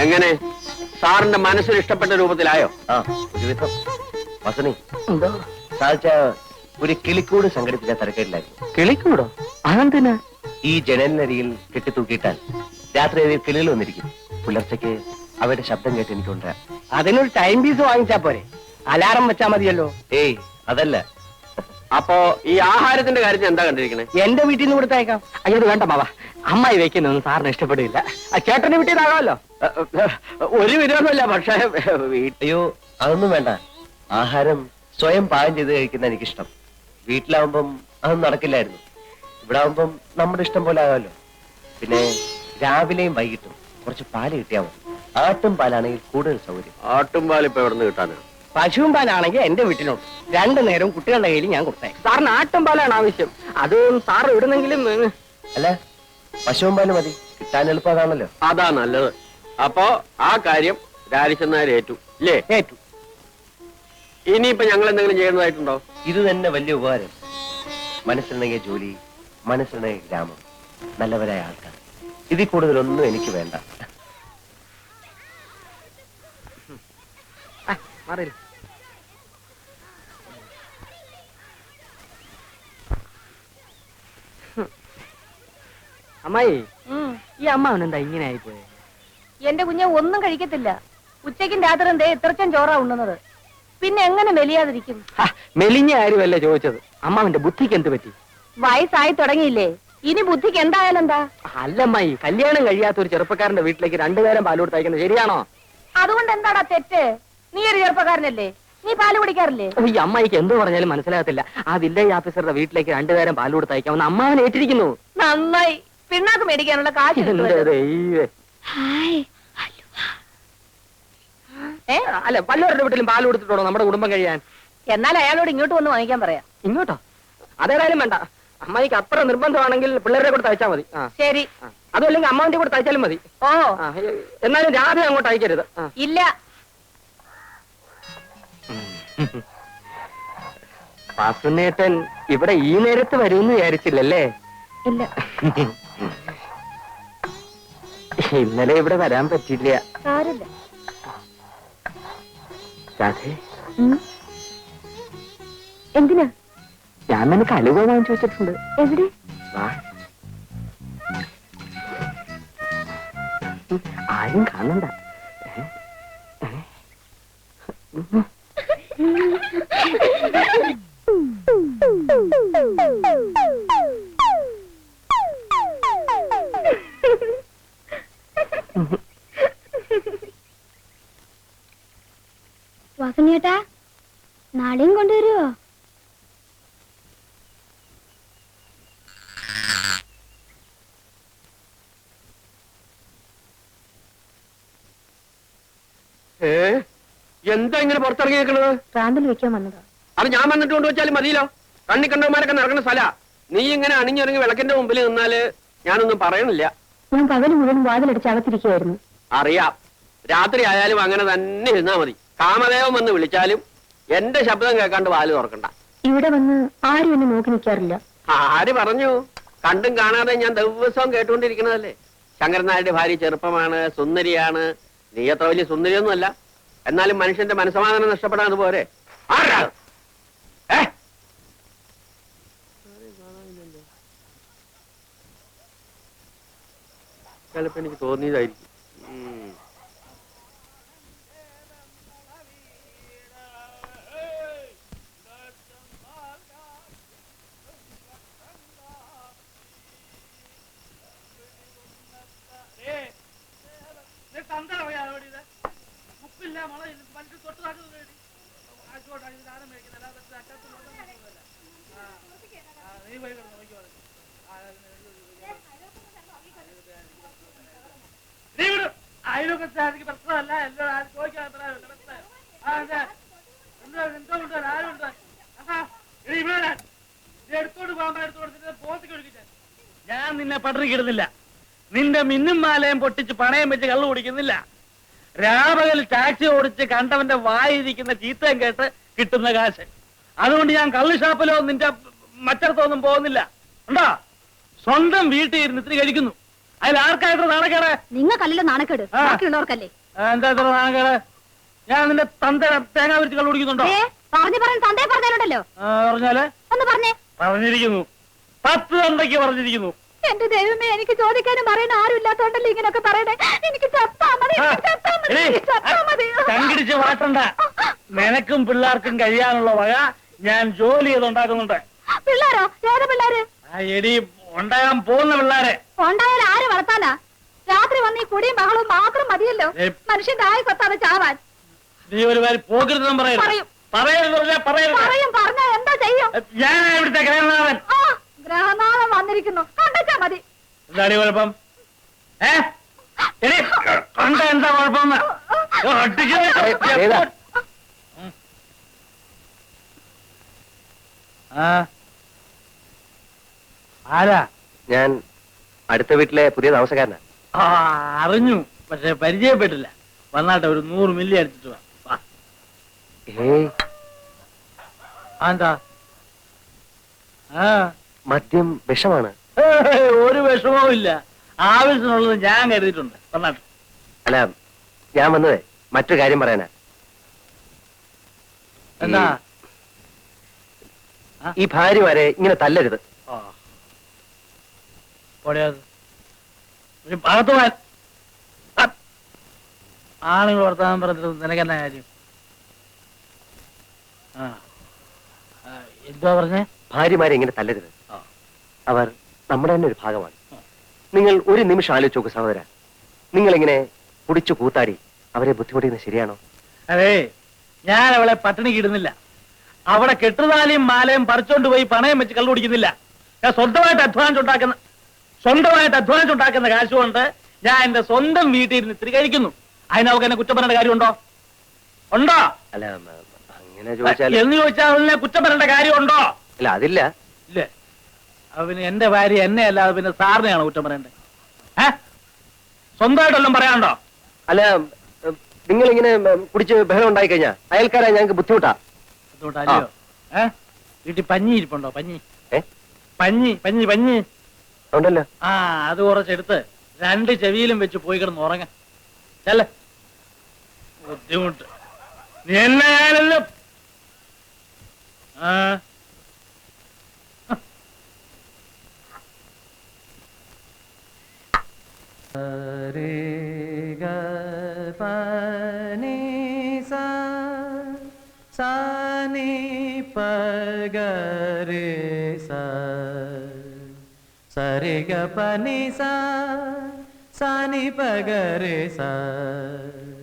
എങ്ങനെ സാറിന്റെ മനസ്സിന് ഇഷ്ടപ്പെട്ട രൂപത്തിലായോ? ആ, ഒരുവിധം. വസണി, സാധിച്ച ഒരു കിളിക്കൂട് സംഘടിപ്പിച്ച തിരക്കേടിലായിരുന്നു. കിളിക്കൂടോ? അതെന്തിനാ? ഈ ജനലിനരികിൽ കെട്ടിത്തൂക്കിയിട്ടാൽ രാത്രി കിളികൾ വന്നിരിക്കും. പുലർച്ചയ്ക്ക് അവരുടെ ശബ്ദം കേട്ട് എനിക്കുണ്ട്. അതിനൊരു ടൈം പീസ് വാങ്ങിച്ചാ പോരെ? അലാറം വെച്ചാ മതിയല്ലോ. ഏയ്, അതല്ല. അപ്പോ ഈ ആഹാരത്തിന്റെ കാര്യത്തിൽ എന്താ കണ്ടിരിക്കണേ? എന്റെ വീട്ടിൽ നിന്ന് കൊടുത്തേക്കാം. അയ്യോ വേണ്ട മാവാ, അമ്മായി വെക്കുന്നൊന്നും സാറിന് ഇഷ്ടപ്പെടില്ല. ചേട്ടന്റെ വീട്ടിൽ നിന്നാകാമല്ലോ. ഒരു വിരോധമില്ല, പക്ഷേ അയ്യോ അതൊന്നും വേണ്ട. ആഹാരം സ്വയം പാകം ചെയ്ത് കഴിക്കുന്ന എനിക്കിഷ്ടം. വീട്ടിലാവുമ്പം അതൊന്നും നടക്കില്ലായിരുന്നു. ഇവിടെ ആവുമ്പം നമ്മുടെ ഇഷ്ടം പോലെ ആകാമല്ലോ. പിന്നെ രാവിലെയും വൈകിട്ടും കുറച്ച് പാല് കിട്ടിയാൽ മതി. ആട്ടും പാലാണെങ്കിൽ കൂടുതൽ സൗകര്യം. ആട്ടും പാൽ ഇപ്പൊ എവിടെ നിന്ന് കിട്ടാനാണ്? പശുവും പാലാണെങ്കിൽ എന്റെ വീട്ടിലുണ്ട്. 2 നേരവും കുട്ടികളുടെ കയ്യിൽ ഞാൻ കൊടുത്തേ. സാറിന് ആട്ടും പാലാണ് ആവശ്യം. അത് സാർ ഇടുന്നെങ്കിലും. അല്ല, പശുവും പാല് മതി. കിട്ടാൻ എളുപ്പം അതാണല്ലോ. അതാ നല്ലത്. അപ്പോ ആ കാര്യം രാരിച്ചെന്നാർ ഏറ്റു ഇല്ലേ? ഏറ്റു. ഇനിയിപ്പോ ഞങ്ങൾ എന്തെങ്കിലും ചെയ്യുന്നതായിട്ടുണ്ടോ? ഇത് തന്നെ വലിയ ഉപകാരം. മനസ്സിലുണ്ടെങ്കിൽ ജോലി, മനസ്സിലുണ്ടെങ്കിൽ ഗ്രാമം, നല്ലവരായ ആൾക്കാർ. ഇതിൽ കൂടുതലൊന്നും എനിക്ക് വേണ്ട. അമ്മായി, ഈ അമ്മാവനെന്താ ഇങ്ങനെ ആയിപ്പോയെ? എന്റെ കുഞ്ഞെ ഒന്നും കഴിക്കത്തില്ല. ഉച്ചയ്ക്കും രാത്രി എന്തേ ഇത്രച്ചൻ ചോറാ ഉണ്ണുന്നത്. പിന്നെ എങ്ങനെ മെലിയാതിരിക്കും? മെലിഞ്ഞ കാര്യമല്ല ചോദിച്ചത്. അമ്മാവന്റെ ബുദ്ധിക്ക് എന്ത് പറ്റി? വയസ്സായി തുടങ്ങിയില്ലേ? ഇനി ബുദ്ധിക്ക് എന്തായാലും എന്താ? അല്ലമ്മായി, കല്യാണം കഴിയാത്ത ഒരു ചെറുപ്പക്കാരന്റെ വീട്ടിലേക്ക് 2 നേരം പാല് കൊടുത്ത് അയക്കുന്നത് ശരിയാണോ? അതുകൊണ്ട് എന്താടാ തെറ്റ്? നീ ഒരു ചെറുപ്പക്കാരനല്ലേ? നീ പാല് കുടിക്കാറില്ലേ? ഈ അമ്മായിക്ക് എന്തോ പറഞ്ഞാലും മനസ്സിലാകത്തില്ല. ആ വില്ലേജ് ഓഫീസറുടെ വീട്ടിലേക്ക് 2 നേരം പാല് കൊടുത്ത് അയക്കാമെന്ന് അമ്മാവൻ ഏറ്റിരിക്കുന്നു. നന്നായി. പിണ്ണാക്ക് മേടിക്കാനുള്ള കാശ്. അല്ല, പലരുടെ വീട്ടിലും പാല് കൊടുത്തിട്ടുണ്ടോ നമ്മുടെ കുടുംബം കഴിയാൻ? എന്നാൽ അയാളോട് ഇങ്ങോട്ട് വന്ന് വാങ്ങിക്കാൻ പറയാം. ഇങ്ങോട്ടോ? അതേതായാലും വേണ്ട. അമ്മായിക്ക് അത്ര നിർബന്ധമാണെങ്കിൽ പിള്ളേരുടെ കൂടെ തയ്ച്ചാൽ മതി. ശരി. അതുമല്ലെങ്കിൽ അമ്മാവിന്റെ കൂടെ തയ്ച്ചാലും മതി. ഓ, എന്നാലും രാധ അങ്ങോട്ട് അയക്കരുത്. ഇല്ല. വാസുനേട്ടൻ ഇവിടെ ഈ നേരത്ത് വരുമെന്ന് വിചാരിച്ചില്ലല്ലേ? ഇല്ല. ഇന്നലെ ഇവിടെ വരാൻ പറ്റില്ല. സാരമില്ല. രാധേ, എന്തിനാ? ഞാൻ നിനക്ക് അലുവ വാങ്ങിച്ചു വെച്ചിട്ടുണ്ട്. എവിടെ? വാ. ആരും കാണണ്ട. വാസനേട്ടാ, നാളെയും കൊണ്ടുവരുമോ? എന്താ ഇങ്ങനെ പുറത്തിറങ്ങി നിൽക്കണത്? പ്രാന്തൽ വെക്കാൻ വന്നതാ. അത് ഞാൻ വന്നിട്ട് കൊണ്ടുവച്ചാലും മതിയല്ലോ. കണ്ണി കണ്ടവന്മാരൊക്കെ നടക്കുന്ന സ്ഥല. നീ ഇങ്ങനെ അണിഞ്ഞിറങ്ങി വിളക്കിന്റെ മുമ്പിൽ നിന്നാല് ഞാനൊന്നും പറയണില്ല. ഞാൻ പകല് മുഴുവൻ വാതിലടിച്ച് അകത്തിരിക്കുകയായിരുന്നു. അറിയാം. രാത്രി ആയാലും അങ്ങനെ തന്നെ ഇരുന്നാ മതി. കാമദേവൻ വന്ന് വിളിച്ചാലും എന്റെ ശബ്ദം കേൾക്കാണ്ട് വാല് തുറക്കണ്ട. ഇവിടെ വന്ന് ആരും എന്നെ നോക്കി നിൽക്കാറില്ല. ആര് പറഞ്ഞു? കണ്ടും കാണാതെ ഞാൻ ദിവസവും കേട്ടുകൊണ്ടിരിക്കണതല്ലേ. ശങ്കരൻ നായരുടെ ഭാര്യ ചെറുപ്പമാണ്, സുന്ദരിയാണ്. നീ അത്ര വലിയ സുന്ദരിയൊന്നും അല്ല. എന്നാലും മനുഷ്യന്റെ മനസ്സമാധാനം നഷ്ടപ്പെടാതെ പോരെ. ആരാ? ചിലപ്പോ എനിക്ക് തോന്നിയതായിരിക്കും. അയൽവക്കത്തെ പ്രശ്നമല്ല. എല്ലാം ചോദിക്കാൻ എടുത്തോണ്ട് പോകാൻ എടുത്തോണ്ട് പോത്തിക്ക് ഒഴുകിച്ച. ഞാൻ നിന്നെ പട്ടിണിക്കിടുന്നില്ല. നിന്റെ മിന്നും മാലയും പൊട്ടിച്ച് പണയം വെച്ച് കള്ളു കുടിക്കുന്നില്ല. രാപകൽ ടാക്സി ഓടിച്ച് കണ്ടവന്റെ വായിരിക്കുന്ന ചീത്തയും കേട്ട് കിട്ടുന്ന കാശ്. അതുകൊണ്ട് ഞാൻ കള്ളു ഷാപ്പിലോ നിന്റെ മറ്റടത്തൊന്നും പോകുന്നില്ല. ഉണ്ടോ? സ്വന്തം വീട്ടിൽ ഇരുന്ന് ഇത്തിരി കഴിക്കുന്നു. അതിൽ ആർക്കായിട്ട് നാണക്കേട്? നിങ്ങൾക്കല്ലല്ലോ നാണക്കേട്, ആ. ബാക്കിയുള്ളവർക്കല്ലേ. എന്താ ഇത്ര നാണക്കേട്? ഞാൻ നിന്റെ തന്തയുടെ തേങ്ങ വിരിച്ച് കള്ളു കുടിക്കുന്നുണ്ടോ? പറഞ്ഞു തന്തേ പറഞ്ഞാലുണ്ടല്ലോ. പറഞ്ഞാല് ഒന്ന് പറഞ്ഞേ. പറഞ്ഞിരിക്കുന്നു, 10 തന്തയ്ക്ക് പറഞ്ഞിരിക്കുന്നു. എന്റെ ദൈവമേ, എനിക്ക് ചോദിക്കാനും പറയാൻ ആരും ഇല്ലാത്തോണ്ടല്ലേ ഇങ്ങനെയൊക്കെ പറയണേ. എനിക്ക് ചത്താ മതി, എനിക്ക് ചത്താ മതി, എനിക്ക് ചത്താ മതി. കങ്കിടിച്ച് വാട്ടണ്ട. നിനക്കും പിള്ളേർക്കും കഴിയാനുള്ള വക ഞാൻ ജോലി ചെയ്തുണ്ടാക്കുന്നുണ്ട്. പിള്ളേരോ? ഏതാ പിള്ളേര്? എടി, ഉണ്ടാകാൻ പോകുന്ന പിള്ളേരെ. ഉണ്ടായാൽ ആര് വളർത്താനാ? രാത്രി വന്ന് ഈ കുടിയും ബഹളവും മാത്രം മതിയല്ലോ മനുഷ്യന്റെ ആയി കൊത്താതെ ചാവാൻ. നീ ഒരു കാര്യം പോകരുതെന്നും പറയരുത്. പറയും. പറയരുത്, പറയരുത്. പറയും, പറഞ്ഞാ എന്താ ചെയ്യും? ഞാൻ ഇവിടുത്തെ ഗ്രഹനാഥൻ. ആ, ഗ്രഹനാഥം വന്നിരിക്കുന്നു, കണ്ടാ മതി. എന്താണ് കുഴപ്പം? എടി, കണ്ട എന്താ കുഴപ്പം? ആരാ? ഞാൻ അടുത്ത വീട്ടിലെ പുതിയ താമസക്കാരനാ. അറിഞ്ഞു, പക്ഷെ പരിചയപ്പെട്ടില്ല. വന്നാട്ടെ, ഒരു 100 മില്ലി അടിച്ചിട്ട് വാ. ഏയ്, എന്താ? മദ്യം വിഷമാണ്. ഒരു വിഷമവും ഇല്ല. ആവശ്യമുള്ളത് ഞാൻ കരുതിയിട്ടുണ്ട്. വന്നാട്ടെ. അല്ല, ഞാൻ വന്നതേ മറ്റൊരു കാര്യം പറയാനാ. എന്താ? ഈ ഭാര്യമാരെ ഇങ്ങനെ തല്ലരുത്. അകത്ത് പോയാൽ ആണുങ്ങൾ വർത്താനം പറഞ്ഞിട്ട് നിനക്കെന്നാ കാര്യം? എന്താ പറഞ്ഞേ? ഭാര്യമാരെ ഇങ്ങനെ തല്ലരുത്. അവർ നമ്മുടെ തന്നെ ഒരു ഭാഗമാണ്. നിങ്ങൾ ഒരു നിമിഷം ആലോചിച്ച് നോക്ക് സഹോദര. നിങ്ങൾ ഇങ്ങനെ കുടിച്ചു കൂത്താടി അവരെ ബുദ്ധിമുട്ടിക്കുന്നത് ശരിയാണോ? അതെ, ഞാൻ അവളെ പട്ടിണിക്ക് ഇടുന്നില്ല. അവിടെ കെട്ടുതാലിയും മാലയും പറിച്ചോണ്ട് പോയി പണയം വെച്ച് കള്ളു കുടിക്കുന്നില്ല. ഞാൻ സ്വന്തമായിട്ട് അധ്വാനിച്ചുണ്ടാക്കുന്ന കാശ് കൊണ്ട് ഞാൻ എന്റെ സ്വന്തം വീട്ടിൽ ഇരുന്ന് ഇത്തിരി കഴിക്കുന്നു. അതിനവർക്ക് എന്നെ കുറ്റം പറയേണ്ട കാര്യമുണ്ടോ? ഉണ്ടോ? അല്ല, അങ്ങനെ ചോദിച്ചാൽ എന്ന് ചോദിച്ചാൽ അതിനെ കുറ്റം പറയേണ്ട കാര്യമുണ്ടോ? അല്ല, അതില്ല. ഇല്ലേ? അവന് എന്റെ ഭാര്യ എന്നെ അല്ലാതെ പിന്നെ സാറിനെയാണ് കുറ്റം പറയണ്ടേ? സ്വന്തമായിട്ടെല്ലാം പറയാനുണ്ടോ? അല്ല, നിങ്ങൾ ഇങ്ങനെ കുടിച്ച് ബഹളം ഉണ്ടായി കഴിഞ്ഞാൽ അയൽക്കാരായ ഞങ്ങൾക്ക് ബുദ്ധിമുട്ടാ. ബുദ്ധിമുട്ടല്ലയോ? വീട്ടിൽ പഞ്ഞി ഇരിപ്പുണ്ടോ? പഞ്ഞി ഏ പഞ്ഞി പഞ്ഞി പഞ്ഞി ഉണ്ടല്ലോ. അത് കുറച്ചെടുത്ത് 2 ചെവിയിലും വെച്ച് പോയി കിടന്ന് ഉറങ്ങ. ചെല്ല, ബുദ്ധിമുട്ട്. നീ എന്നായാലും സരി ഗ പ നി സ നി പ ഗ രെ സ